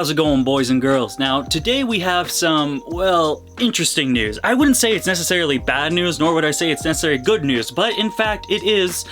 How's it going, boys and girls? Now, today we have some, well, interesting news. I wouldn't say it's necessarily bad news, nor would I say it's necessarily good news, but in fact, it is,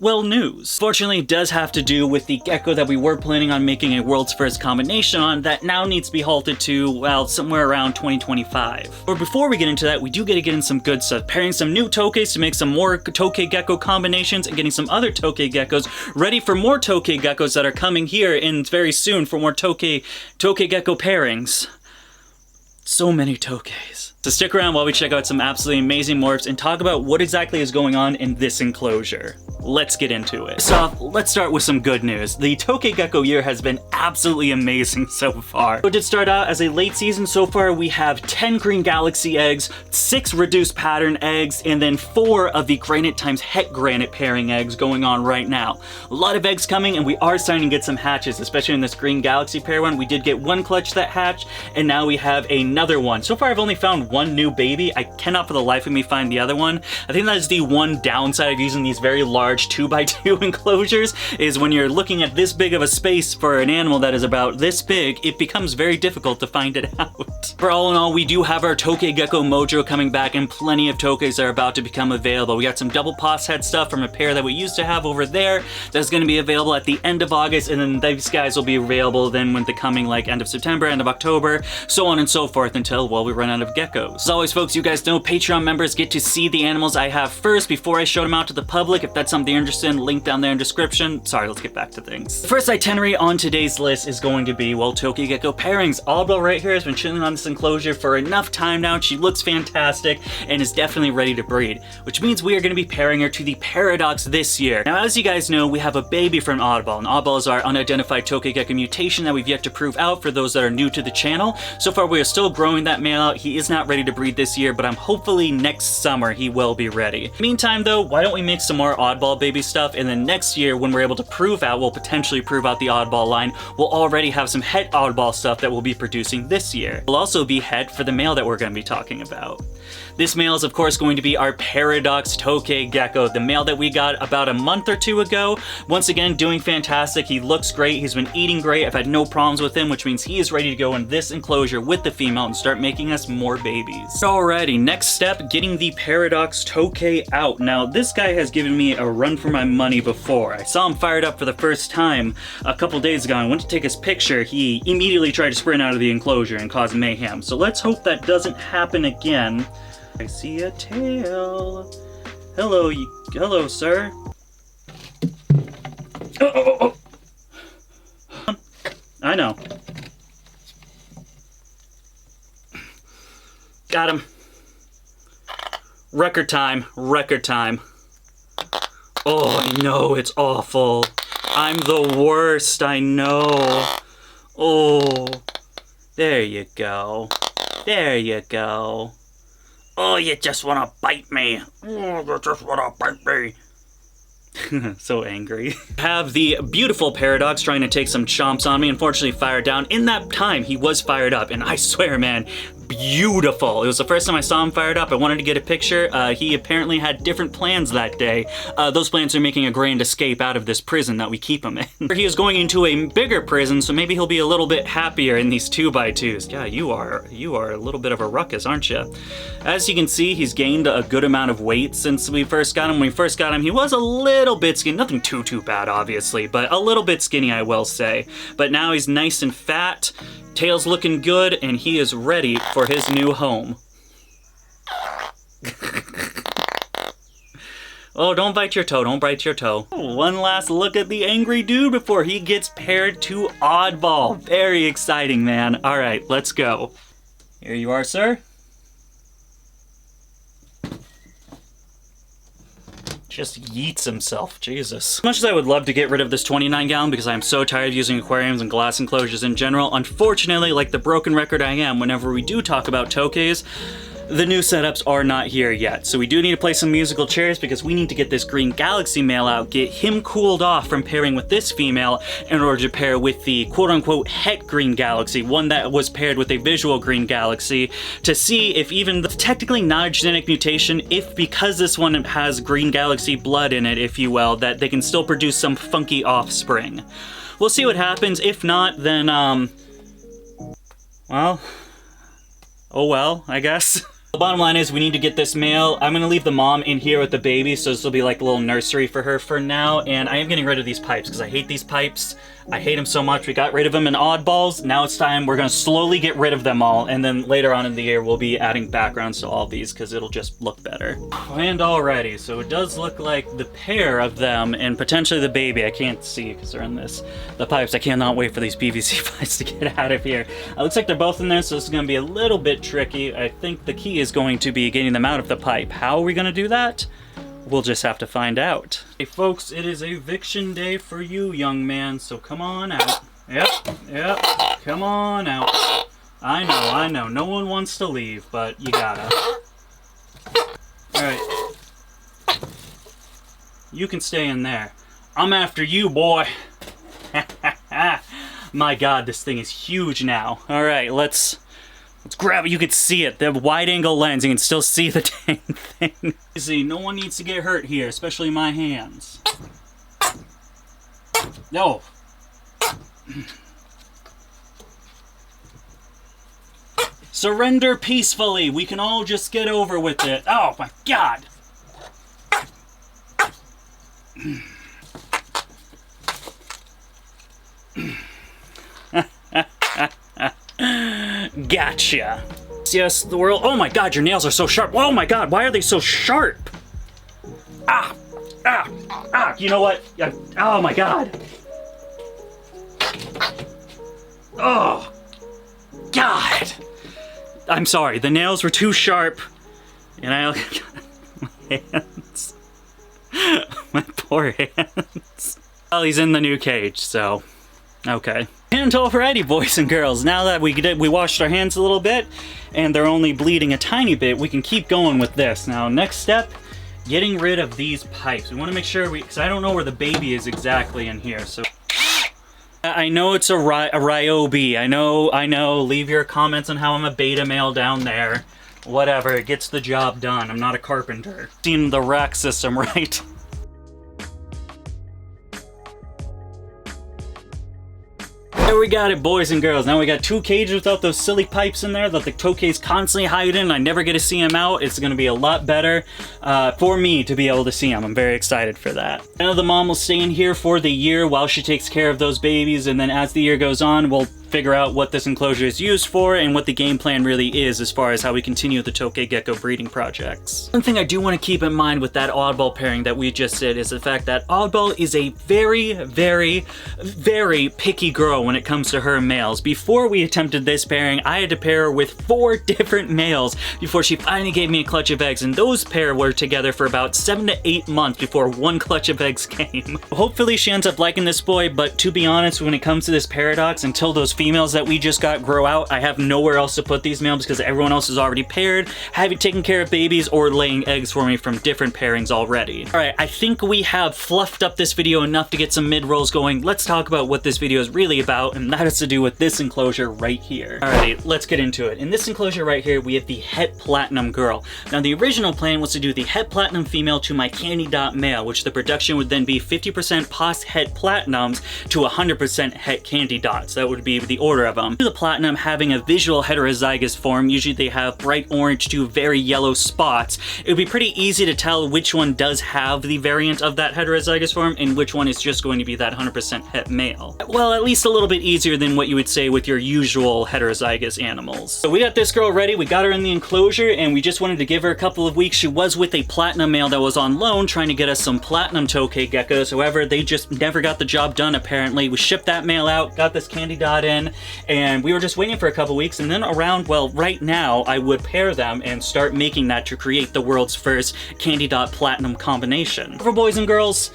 well, news. Fortunately, it does have to do with the gecko that we were planning on making a world's first combination on that now needs to be halted to, well, somewhere around 2025. But before we get into that, we do get to get in some good stuff, pairing some new Tokays to make some more Tokay gecko combinations and getting some other Tokay geckos ready for more Tokay geckos that are coming here in very soon for more Tokay gecko pairings. So many Tokays. So stick around while we check out some absolutely amazing morphs and talk about what exactly is going on in this enclosure. Let's get into it. So let's start with some good news. The Tokay gecko year has been absolutely amazing so far. It did start out as a late season. So far we have 10 green galaxy eggs, 6 reduced pattern eggs, and then 4 of the granite times het granite pairing eggs going on right now. A lot of eggs coming, and we are starting to get some hatches, especially in this green galaxy pair one. We did get one clutch that hatched, and now we have another one. So far I've only found one new baby. I cannot for the life of me find the other one. I think that is the one downside of using these very large 2x2 enclosures, is when you're looking at this big of a space for an animal that is about this big, it becomes very difficult to find it out. For all in all, we do have our Tokay gecko mojo coming back, and plenty of Tokays are about to become available. We got some double pos head stuff from a pair that we used to have over there that's going to be available at the end of August, and then these guys will be available then when the coming like end of September, end of October, so on and so forth until, well, we run out of geckos. As always, folks, you guys know Patreon members get to see the animals I have first before I show them out to the public. If that's something you're interested in, link down there in description. Sorry, let's get back to things. The first itinerary on today's list is going to be, well, Tokay gecko pairings. Oddball right here has been chilling on this enclosure for enough time now. She looks fantastic and is definitely ready to breed, which means we are going to be pairing her to the Paradox this year. Now, as you guys know, we have a baby from Oddball, and Oddball is our unidentified Tokay gecko mutation that we've yet to prove out for those that are new to the channel. So far, we are still growing that male out. He is not ready to breed this year, but I'm hopefully next summer he will be ready. Meantime, though, why don't we make some more Oddball baby stuff, and then next year, when we're able to prove out, we'll potentially prove out the Oddball line, we'll already have some het Oddball stuff that we'll be producing this year. We'll also be het for the male that we're going to be talking about. This male is, of course, going to be our Paradox Tokay gecko, the male that we got about a month or 2 ago. Once again, doing fantastic. He looks great. He's been eating great. I've had no problems with him, which means he is ready to go in this enclosure with the female and start making us more babies. Alrighty, next step, getting the Paradox Tokay out. Now, this guy has given me a run for my money before. I saw him fired up for the first time a couple days ago. I went to take his picture. He immediately tried to sprint out of the enclosure and cause mayhem. So let's hope that doesn't happen again. I see a tail. Hello, hello, sir. Oh. I know. Got him. Record time, record time. Oh, I know, it's awful. I'm the worst, I know. Oh, there you go. There you go. Oh, you just want to bite me. Oh, you just want to bite me. So angry. Have the beautiful Paradox trying to take some chomps on me. Unfortunately, fired down. In that time, he was fired up, and I swear, man, beautiful. It was the first time I saw him fired up. I wanted to get a picture. He apparently had different plans that day. Those plans are making a grand escape out of this prison that we keep him in. He is going into a bigger prison, so maybe he'll be a little bit happier in these 2x2s. Yeah, you are a little bit of a ruckus, aren't you? As you can see, he's gained a good amount of weight since we first got him. When we first got him, he was a little bit skinny. Nothing too bad, obviously, but a little bit skinny, I will say. But now he's nice and fat. Tail's looking good, and he is ready for his new home. Oh, don't bite your toe, don't bite your toe. One last look at the angry dude before he gets paired to Oddball. Very exciting, man. All right, let's go. Here you are, sir. Just yeets himself, Jesus. As much as I would love to get rid of this 29 gallon because I'm so tired of using aquariums and glass enclosures in general, unfortunately, like the broken record I am, whenever we do talk about Tokays, the new setups are not here yet. So we do need to play some musical chairs because we need to get this green galaxy male out, get him cooled off from pairing with this female in order to pair with the quote-unquote het green galaxy, one that was paired with a visual green galaxy, to see if even the technically not a genetic mutation, if because this one has green galaxy blood in it, if you will, that they can still produce some funky offspring. We'll see what happens. If not, then Well, oh well, I guess. The bottom line is we need to get this male. I'm gonna leave the mom in here with the baby, so this will be like a little nursery for her for now, and I am getting rid of these pipes because I hate these pipes. I hate them so much. We got rid of them in oddballs. Now it's time. We're gonna slowly get rid of them all, and then later on in the year we'll be adding backgrounds to all these because it'll just look better. And already, so it does look like the pair of them and potentially the baby. I can't see because they're in the pipes. I cannot wait for these PVC pipes to get out of here. It looks like they're both in there, so this is gonna be a little bit tricky. I think the key is going to be getting them out of the pipe. How are we gonna do that? We'll just have to find out. Hey folks, it is eviction day for you, young man, so come on out. Yep, come on out. I know, no one wants to leave, but you gotta. Alright. You can stay in there. I'm after you, boy. My god, this thing is huge now. Alright, let's grab it. You can see it. The wide angle lens, you can still see the dang thing. See, no one needs to get hurt here, especially my hands. No. Surrender peacefully. We can all just get over with it. Oh my god. Gotcha. Yes, the world. Oh my god, your nails are so sharp. Oh my god, why are they so sharp? Ah! You know what? Oh my god. Oh. God. I'm sorry, the nails were too sharp. And my hands. My poor hands. Well, he's in the new cage, so. Okay. And alrighty, boys and girls, now that we washed our hands a little bit, and they're only bleeding a tiny bit, we can keep going with this. Now, next step, getting rid of these pipes. We want to make sure because I don't know where the baby is exactly in here, so. I know it's a Ryobi. I know, leave your comments on how I'm a beta male down there. Whatever, it gets the job done. I'm not a carpenter. Seen the rack system, right? There we got it, boys and girls. Now we got two cages without those silly pipes in there that the Tokay's constantly hiding. I never get to see him out. It's going to be a lot better for me to be able to see him. I'm very excited for that. Now the mom will stay in here for the year while she takes care of those babies, and then as the year goes on, we'll figure out what this enclosure is used for and what the game plan really is as far as how we continue the Tokay gecko breeding projects. One thing I do want to keep in mind with that oddball pairing that we just did is the fact that oddball is a very, very, very picky girl when it comes to her males. Before we attempted this pairing, I had to pair her with 4 different males before she finally gave me a clutch of eggs, and those pair were together for about 7 to 8 months before one clutch of eggs came. Hopefully she ends up liking this boy, but to be honest, when it comes to this paradox, until those females that we just got grow out, I have nowhere else to put these males because everyone else is already paired, having taken care of babies or laying eggs for me from different pairings already. Alright, I think we have fluffed up this video enough to get some mid-rolls going. Let's talk about what this video is really about, and that has to do with this enclosure right here. Alright, let's get into it. In this enclosure right here, we have the Het Platinum girl. Now, the original plan was to do the Het Platinum female to my Candy Dot male, which the production would then be 50% pos Het Platinums to 100% Het Candy Dots. That would be the order of them. The Platinum having a visual heterozygous form, usually they have bright orange to very yellow spots. It would be pretty easy to tell which one does have the variant of that heterozygous form and which one is just going to be that 100% het male. Well, at least a little bit easier than what you would say with your usual heterozygous animals. So we got this girl ready, we got her in the enclosure, and we just wanted to give her a couple of weeks. She was with a Platinum male that was on loan trying to get us some Platinum Tokay geckos. However, they just never got the job done apparently. We shipped that male out, got this Candy Dot in, and we were just waiting for a couple weeks, and then around, well, right now, I would pair them and start making that to create the world's first Candy Dot Platinum combination. For boys and girls,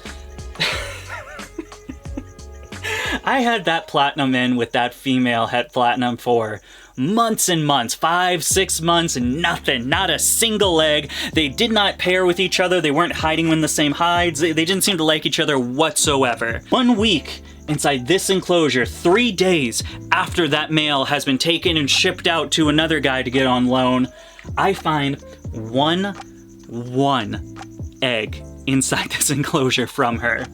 I had that Platinum in with that female Het Platinum for months and months, 5-6 months, and nothing, not a single egg. They did not pair with each other. They weren't hiding in the same hides. They didn't seem to like each other whatsoever. 1 week inside this enclosure, 3 days after that male has been taken and shipped out to another guy to get on loan, I find one egg inside this enclosure from her.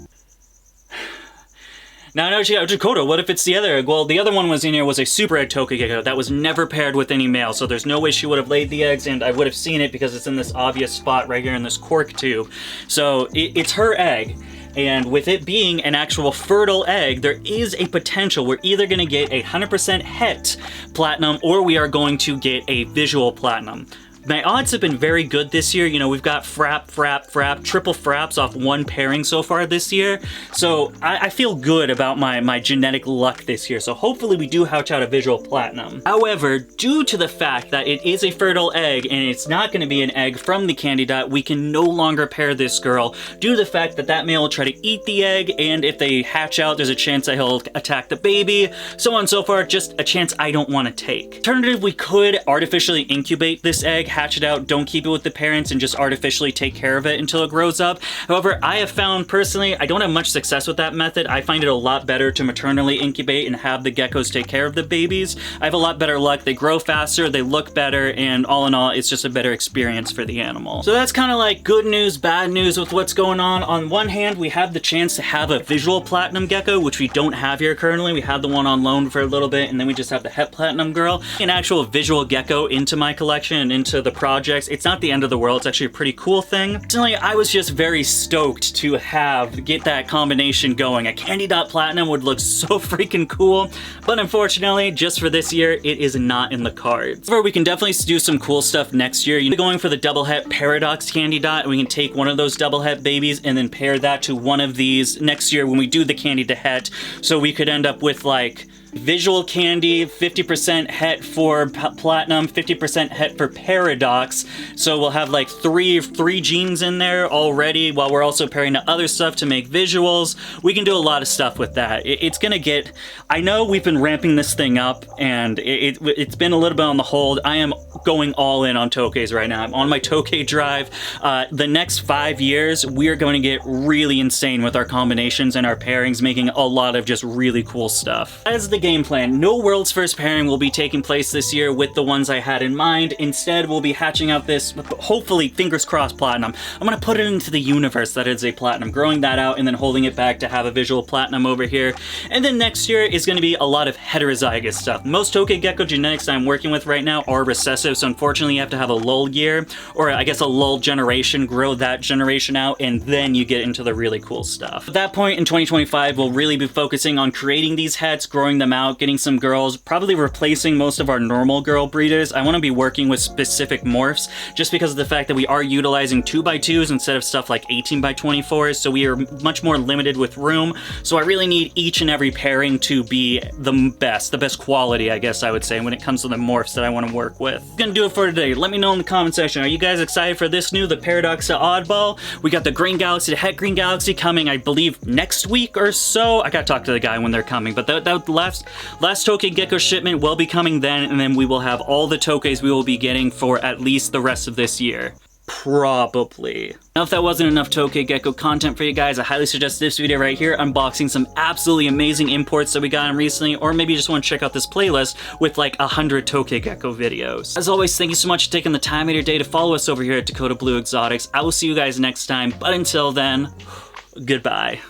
Now I know she got Dakota, what if it's the other egg? Well, the other one was in here was a super egg Tokay gecko that was never paired with any male, so there's no way she would have laid the eggs, and I would have seen it because it's in this obvious spot right here in this cork tube. So it's her egg. And with it being an actual fertile egg, there is a potential we're either going to get a 100% het platinum or we are going to get a visual platinum. My odds have been very good this year. You know, we've got frap, triple fraps off one pairing so far this year. So I feel good about my genetic luck this year. So hopefully we do hatch out a visual platinum. However, due to the fact that it is a fertile egg and it's not going to be an egg from the candy dot, we can no longer pair this girl due to the fact that that male will try to eat the egg, and if they hatch out, there's a chance that he'll attack the baby, so on and so forth. Just a chance I don't want to take. Alternative, we could artificially incubate this egg, hatch it out, don't keep it with the parents, and just artificially take care of it until it grows up. However, I have found personally, I don't have much success with that method. I find it a lot better to maternally incubate and have the geckos take care of the babies. I have a lot better luck. They grow faster, they look better, and all in all, it's just a better experience for the animal. So that's kind of like good news, bad news with what's going on. On one hand, we have the chance to have a visual platinum gecko, which we don't have here currently. We had the one on loan for a little bit, and then we just have the het platinum girl. An actual visual gecko into my collection and into the projects. It's not the end of the world. It's actually a pretty cool thing. Personally, I was just very stoked to get that combination going. A candy dot platinum would look so freaking cool, but unfortunately, just for this year, it is not in the cards. However, we can definitely do some cool stuff next year. You're going for the double het paradox candy dot, and we can take one of those double het babies and then pair that to one of these next year when we do the candy to het. So we could end up with like visual candy, 50% het for platinum, 50% het for paradox. So we'll have like three genes in there already, while we're also pairing to other stuff to make visuals. We can do a lot of stuff with that. It's gonna get, I know we've been ramping this thing up, and it's been a little bit on the hold. I am going all in on Tokays right now. I'm on my Tokay drive. The next 5 years, we are going to get really insane with our combinations and our pairings, making a lot of just really cool stuff. As the game plan, no world's first pairing will be taking place this year with the ones I had in mind. Instead, we'll be hatching out this, hopefully, fingers crossed, platinum. I'm gonna put it into the universe that is a platinum, growing that out and then holding it back to have a visual platinum over here. And then next year is gonna be a lot of heterozygous stuff. Most Tokay gecko genetics I'm working with right now are recessive, so unfortunately you have to have a lull year, or I guess a lull generation, grow that generation out, and then you get into the really cool stuff. At that point in 2025, we'll really be focusing on creating these hets, growing them out, getting some girls, probably replacing most of our normal girl breeders. I want to be working with specific morphs just because of the fact that we are utilizing 2x2s instead of stuff like 18x24s, so we are much more limited with room. So I really need each and every pairing to be the best quality, I guess I would say, when it comes to the morphs that I want to work with. I'm gonna do it for today. Let me know in the comment section. Are you guys excited for this new, the Paradox to Oddball? We got the Green Galaxy, the Het Green Galaxy coming, I believe, next week or so. I gotta talk to the guy when they're coming, but that last Tokay gecko shipment will be coming then, and then we will have all the Tokays we will be getting for at least the rest of this year. Probably. Now, if that wasn't enough Tokay gecko content for you guys, I highly suggest this video right here, unboxing some absolutely amazing imports that we got in recently, or maybe you just want to check out this playlist with like 100 Tokay gecko videos. As always, thank you so much for taking the time of your day to follow us over here at Dakota Blue Exotics. I will see you guys next time, but until then, goodbye.